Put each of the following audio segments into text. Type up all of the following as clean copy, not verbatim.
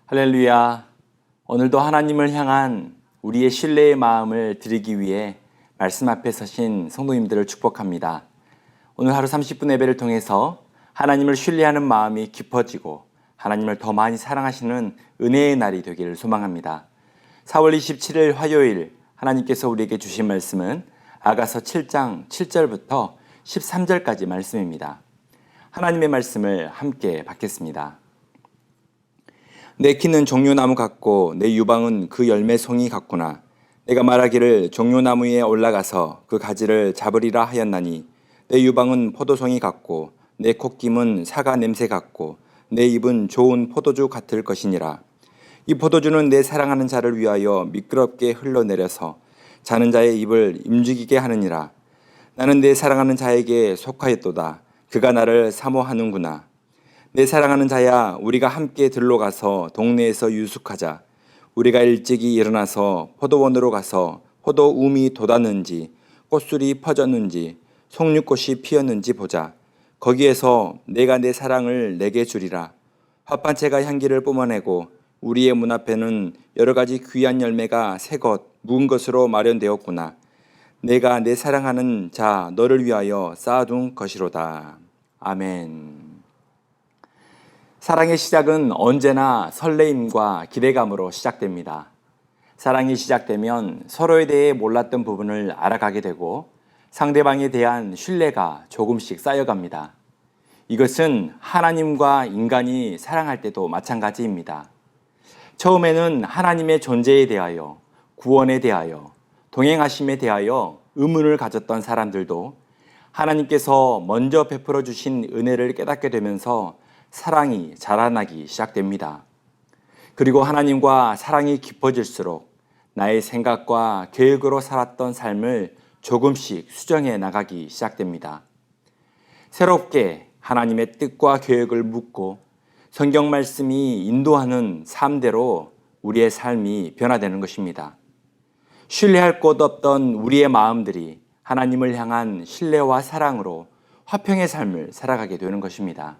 할렐루야. 오늘도 하나님을 향한 우리의 신뢰의 마음을 드리기 위해 말씀 앞에 서신 성도님들을 축복합니다. 오늘 하루 30분 예배를 통해서 하나님을 신뢰하는 마음이 깊어지고 하나님을 더 많이 사랑하시는 은혜의 날이 되기를 소망합니다. 4월 27일 화요일 하나님께서 우리에게 주신 말씀은 아가서 7장 7절부터 13절까지 말씀입니다. 하나님의 말씀을 함께 받겠습니다. 내 키는 종려나무 같고 내 유방은 그 열매송이 같구나. 내가 말하기를 종려나무 위에 올라가서 그 가지를 잡으리라 하였나니 내 유방은 포도송이 같고 내 콧김은 사과 냄새 같고 내 입은 좋은 포도주 같을 것이니라. 이 포도주는 내 사랑하는 자를 위하여 미끄럽게 흘러내려서 자는 자의 입을 움직이게 하느니라. 나는 내 사랑하는 자에게 속하였도다. 그가 나를 사모하는구나. 내 사랑하는 자야, 우리가 함께 들러가서 동네에서 유숙하자. 우리가 일찍이 일어나서 포도원으로 가서 포도 움이 돋았는지 꽃술이 퍼졌는지 송류꽃이 피었는지 보자. 거기에서 내가 내 사랑을 내게 주리라. 화판채가 향기를 뿜어내고 우리의 문 앞에는 여러 가지 귀한 열매가 새 것, 묵은 것으로 마련되었구나. 내가 내 사랑하는 자 너를 위하여 쌓아둔 것이로다. 아멘. 사랑의 시작은 언제나 설레임과 기대감으로 시작됩니다. 사랑이 시작되면 서로에 대해 몰랐던 부분을 알아가게 되고 상대방에 대한 신뢰가 조금씩 쌓여갑니다. 이것은 하나님과 인간이 사랑할 때도 마찬가지입니다. 처음에는 하나님의 존재에 대하여, 구원에 대하여, 동행하심에 대하여 의문을 가졌던 사람들도 하나님께서 먼저 베풀어 주신 은혜를 깨닫게 되면서 사랑이 자라나기 시작됩니다. 그리고 하나님과 사랑이 깊어질수록 나의 생각과 계획으로 살았던 삶을 조금씩 수정해 나가기 시작됩니다. 새롭게 하나님의 뜻과 계획을 묻고 성경 말씀이 인도하는 삶대로 우리의 삶이 변화되는 것입니다. 신뢰할 곳 없던 우리의 마음들이 하나님을 향한 신뢰와 사랑으로 화평의 삶을 살아가게 되는 것입니다.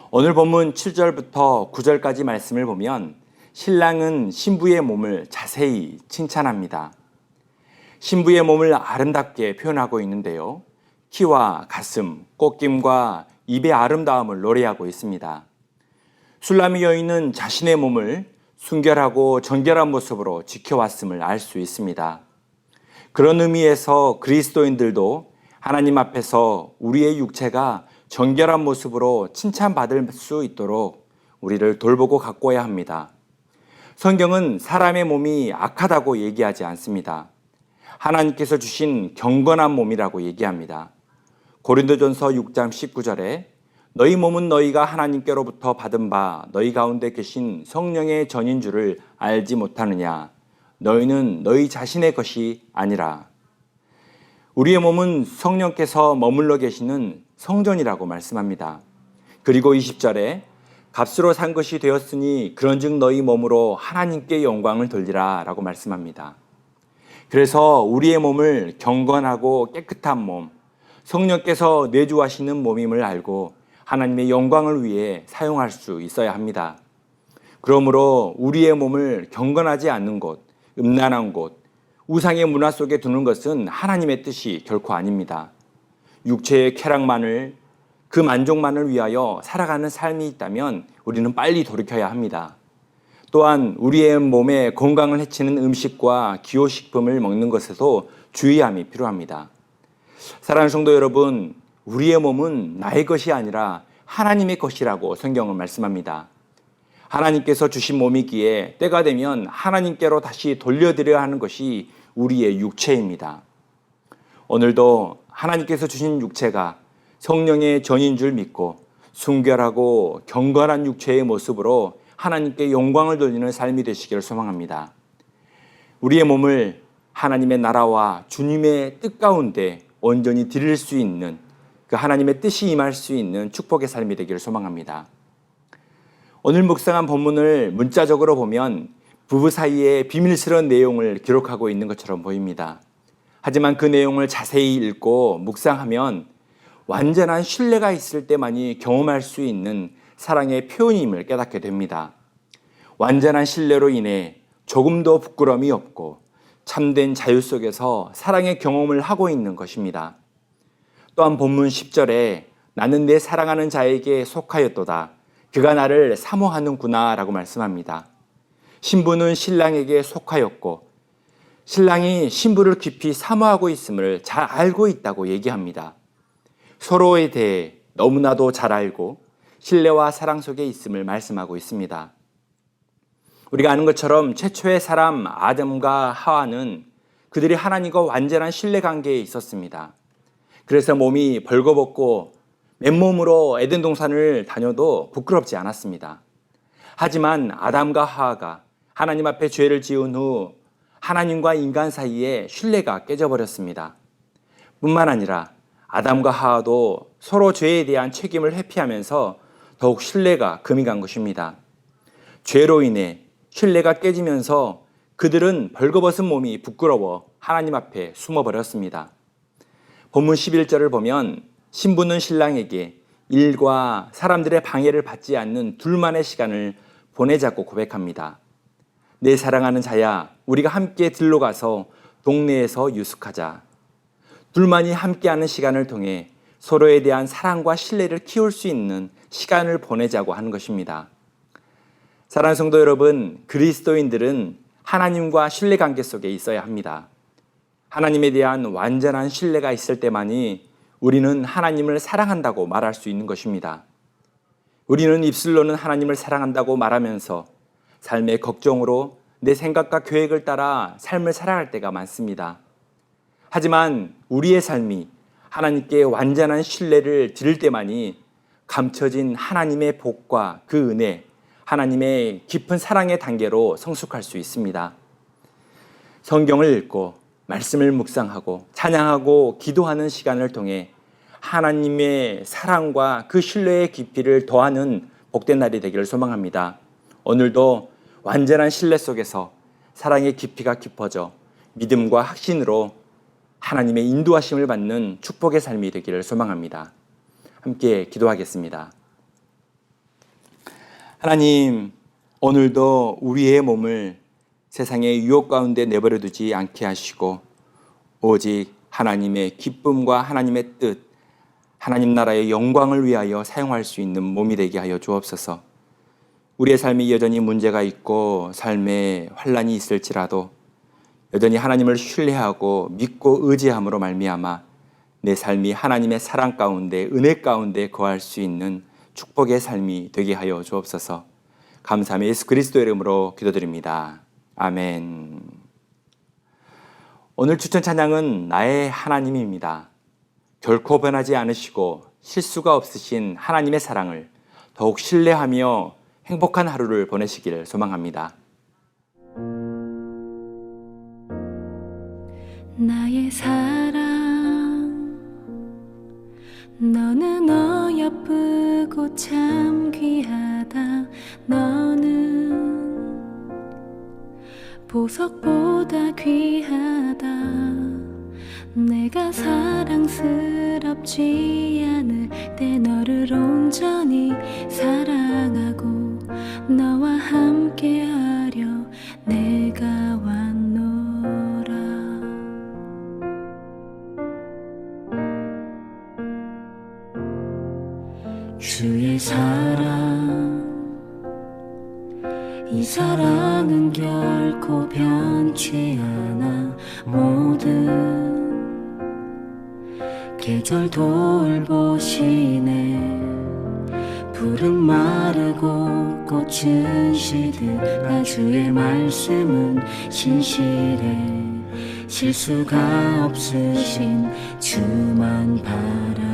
오늘 본문 7절부터 9절까지 말씀을 보면 신랑은 신부의 몸을 자세히 칭찬합니다. 신부의 몸을 아름답게 표현하고 있는데요. 키와 가슴, 꽃김과 입의 아름다움을 노래하고 있습니다. 술람이 여인은 자신의 몸을 순결하고 정결한 모습으로 지켜왔음을 알 수 있습니다. 그런 의미에서 그리스도인들도 하나님 앞에서 우리의 육체가 정결한 모습으로 칭찬받을 수 있도록 우리를 돌보고 가꿔야 합니다. 성경은 사람의 몸이 악하다고 얘기하지 않습니다. 하나님께서 주신 경건한 몸이라고 얘기합니다. 고린도전서 6장 19절에 너희 몸은 너희가 하나님께로부터 받은 바 너희 가운데 계신 성령의 전인 줄을 알지 못하느냐. 너희는 너희 자신의 것이 아니라. 우리의 몸은 성령께서 머물러 계시는 성전이라고 말씀합니다. 그리고 20절에 값으로 산 것이 되었으니 그런즉 너희 몸으로 하나님께 영광을 돌리라 라고 말씀합니다. 그래서 우리의 몸을 경건하고 깨끗한 몸, 성령께서 내주하시는 몸임을 알고 하나님의 영광을 위해 사용할 수 있어야 합니다. 그러므로 우리의 몸을 경건하지 않는 곳, 음란한 곳, 우상의 문화 속에 두는 것은 하나님의 뜻이 결코 아닙니다. 육체의 쾌락만을, 그 만족만을 위하여 살아가는 삶이 있다면 우리는 빨리 돌이켜야 합니다. 또한 우리의 몸에 건강을 해치는 음식과 기호식품을 먹는 것에도 주의함이 필요합니다. 사랑하는 성도 여러분, 우리의 몸은 나의 것이 아니라 하나님의 것이라고 성경은 말씀합니다. 하나님께서 주신 몸이기에 때가 되면 하나님께로 다시 돌려드려야 하는 것이 우리의 육체입니다. 오늘도 하나님께서 주신 육체가 성령의 전인 줄 믿고 순결하고 경건한 육체의 모습으로 하나님께 영광을 돌리는 삶이 되시기를 소망합니다. 우리의 몸을 하나님의 나라와 주님의 뜻 가운데 온전히 드릴 수 있는 그 하나님의 뜻이 임할 수 있는 축복의 삶이 되기를 소망합니다. 오늘 묵상한 본문을 문자적으로 보면 부부 사이에 비밀스러운 내용을 기록하고 있는 것처럼 보입니다. 하지만 그 내용을 자세히 읽고 묵상하면 완전한 신뢰가 있을 때만이 경험할 수 있는 사랑의 표현임을 깨닫게 됩니다. 완전한 신뢰로 인해 조금도 부끄러움이 없고 참된 자유 속에서 사랑의 경험을 하고 있는 것입니다. 또한 본문 10절에 나는 내 사랑하는 자에게 속하였도다. 그가 나를 사모하는구나 라고 말씀합니다. 신부는 신랑에게 속하였고 신랑이 신부를 깊이 사모하고 있음을 잘 알고 있다고 얘기합니다. 서로에 대해 너무나도 잘 알고 신뢰와 사랑 속에 있음을 말씀하고 있습니다. 우리가 아는 것처럼 최초의 사람 아담과 하와는 그들이 하나님과 완전한 신뢰 관계에 있었습니다. 그래서 몸이 벌거벗고 맨몸으로 에덴 동산을 다녀도 부끄럽지 않았습니다. 하지만 아담과 하와가 하나님 앞에 죄를 지은 후 하나님과 인간 사이에 신뢰가 깨져버렸습니다. 뿐만 아니라 아담과 하와도 서로 죄에 대한 책임을 회피하면서 더욱 신뢰가 금이 간 것입니다. 죄로 인해 신뢰가 깨지면서 그들은 벌거벗은 몸이 부끄러워 하나님 앞에 숨어버렸습니다. 본문 11절을 보면 신부는 신랑에게 일과 사람들의 방해를 받지 않는 둘만의 시간을 보내자고 고백합니다. 내 사랑하는 자야, 우리가 함께 들로 가서 동네에서 유숙하자. 둘만이 함께하는 시간을 통해 서로에 대한 사랑과 신뢰를 키울 수 있는 시간을 보내자고 하는 것입니다. 사랑하는 성도 여러분, 그리스도인들은 하나님과 신뢰관계 속에 있어야 합니다. 하나님에 대한 완전한 신뢰가 있을 때만이 우리는 하나님을 사랑한다고 말할 수 있는 것입니다. 우리는 입술로는 하나님을 사랑한다고 말하면서 삶의 걱정으로 내 생각과 계획을 따라 삶을 살아갈 때가 많습니다. 하지만 우리의 삶이 하나님께 완전한 신뢰를 드릴 때만이 감춰진 하나님의 복과 그 은혜, 하나님의 깊은 사랑의 단계로 성숙할 수 있습니다. 성경을 읽고 말씀을 묵상하고 찬양하고 기도하는 시간을 통해 하나님의 사랑과 그 신뢰의 깊이를 더하는 복된 날이 되기를 소망합니다. 오늘도 완전한 신뢰 속에서 사랑의 깊이가 깊어져 믿음과 확신으로 하나님의 인도하심을 받는 축복의 삶이 되기를 소망합니다. 함께 기도하겠습니다. 하나님, 오늘도 우리의 몸을 세상의 유혹 가운데 내버려 두지 않게 하시고 오직 하나님의 기쁨과 하나님의 뜻, 하나님 나라의 영광을 위하여 사용할 수 있는 몸이 되게 하여 주옵소서. 우리의 삶이 여전히 문제가 있고 삶에 환난이 있을지라도 여전히 하나님을 신뢰하고 믿고 의지함으로 말미암아 내 삶이 하나님의 사랑 가운데 은혜 가운데 거할 수 있는 축복의 삶이 되게 하여 주옵소서. 감사하며 예수 그리스도의 이름으로 기도드립니다. 아멘. 오늘 추천 찬양은 나의 하나님입니다. 결코 변하지 않으시고 실수가 없으신 하나님의 사랑을 더욱 신뢰하며 행복한 하루를 보내시기를 소망합니다. 나의 사랑, 너는 어여쁘고 참 귀하다. 너는 보석보다 귀하다. 내가 사랑스럽지 않을 때 너를 온전히 사랑하고 너와 함께하려 내가 왔노라. 주의 사랑, 이 사랑은 결코 변치 않아. 모든 계절 돌보시네. 푸른 마르고 꽃은 시든 나 주의 말씀은 신실해. 실수가 없으신 주만 바라라.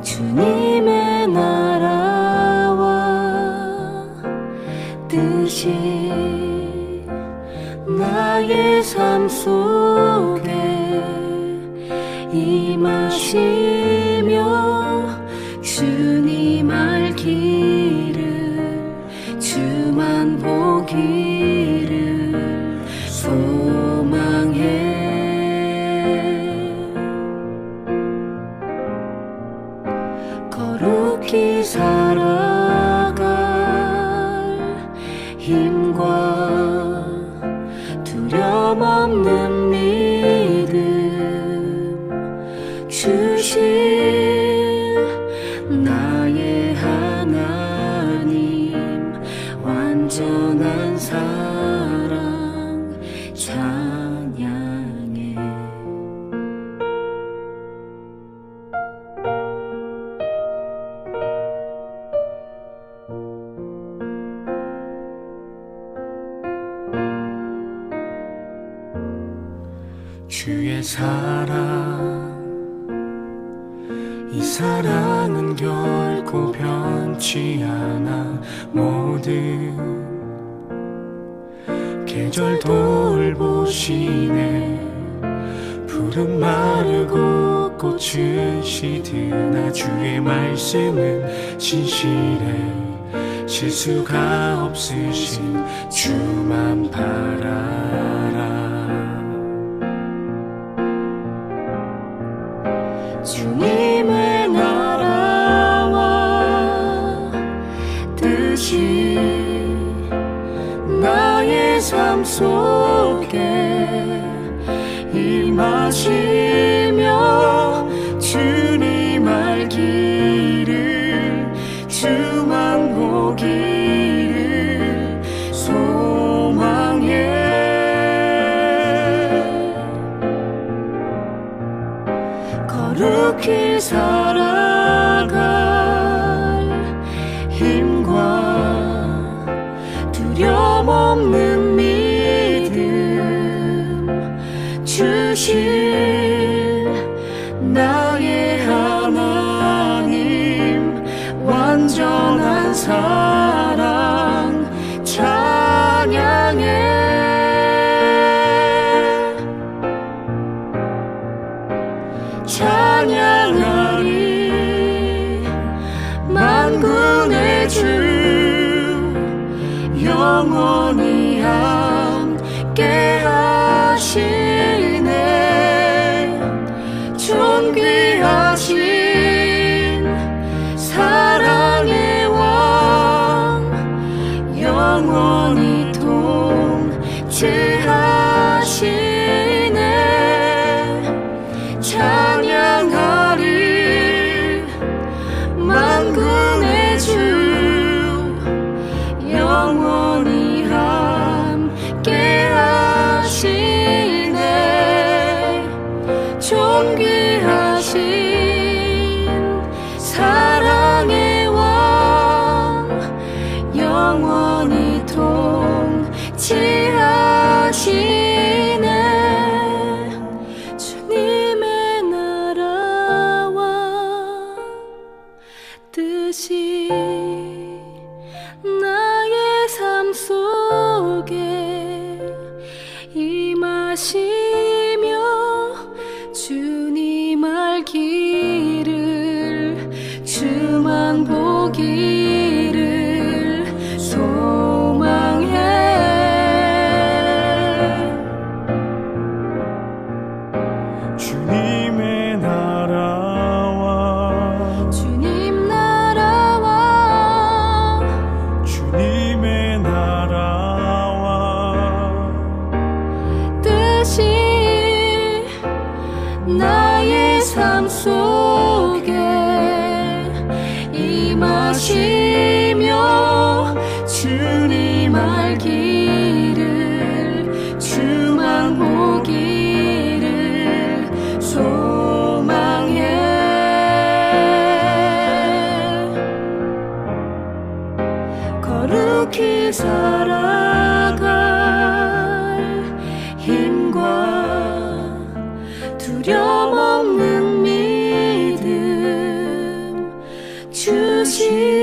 주님의 나라와 뜻이 나의 삶 속에 임하시며 주님 알기를 주만 보기를 소망해. 거룩히 살아갈 힘과 두려움 없는 믿음 주실 나의 하나님 완전한 사랑 찬양해. 주의 사랑 이 사랑은 결코 변치 않아 모든 계절 돌보시네. 푸른 마르고 꽃은 시드나 주의 말씀은 진실해. 실수가 없으신 주만 바라라. 주님의 나라와 뜻이 나의 삶 속에 임하시며 주님 알기를 주만 보기를 소망해. 거룩히 살아갈 힘과 두려움 없는 믿음 주실 나의 하나님 완전한 사랑 찬양해. 찬양하리 만군의 주 영원히 함께 하시네. 존귀하신 사랑의 왕 영원히 통치하시네. 찬양하리 만군의 주 영원히 함께 하시네. 존귀하신 사랑의 왕 영원히 통치하시네. 주님의 나라와 뜻이 나의 삶 속에 임하시며 주님 알기를 주만 보기를 소망해. 주님의 나라와 주님 나라와 주님의 나라와 뜻이 나의 삶 속에 임하시며 주님 알기를 주만 보기를 소망해. 거룩히 살아갈 힘과 두려움 없는 믿음 주시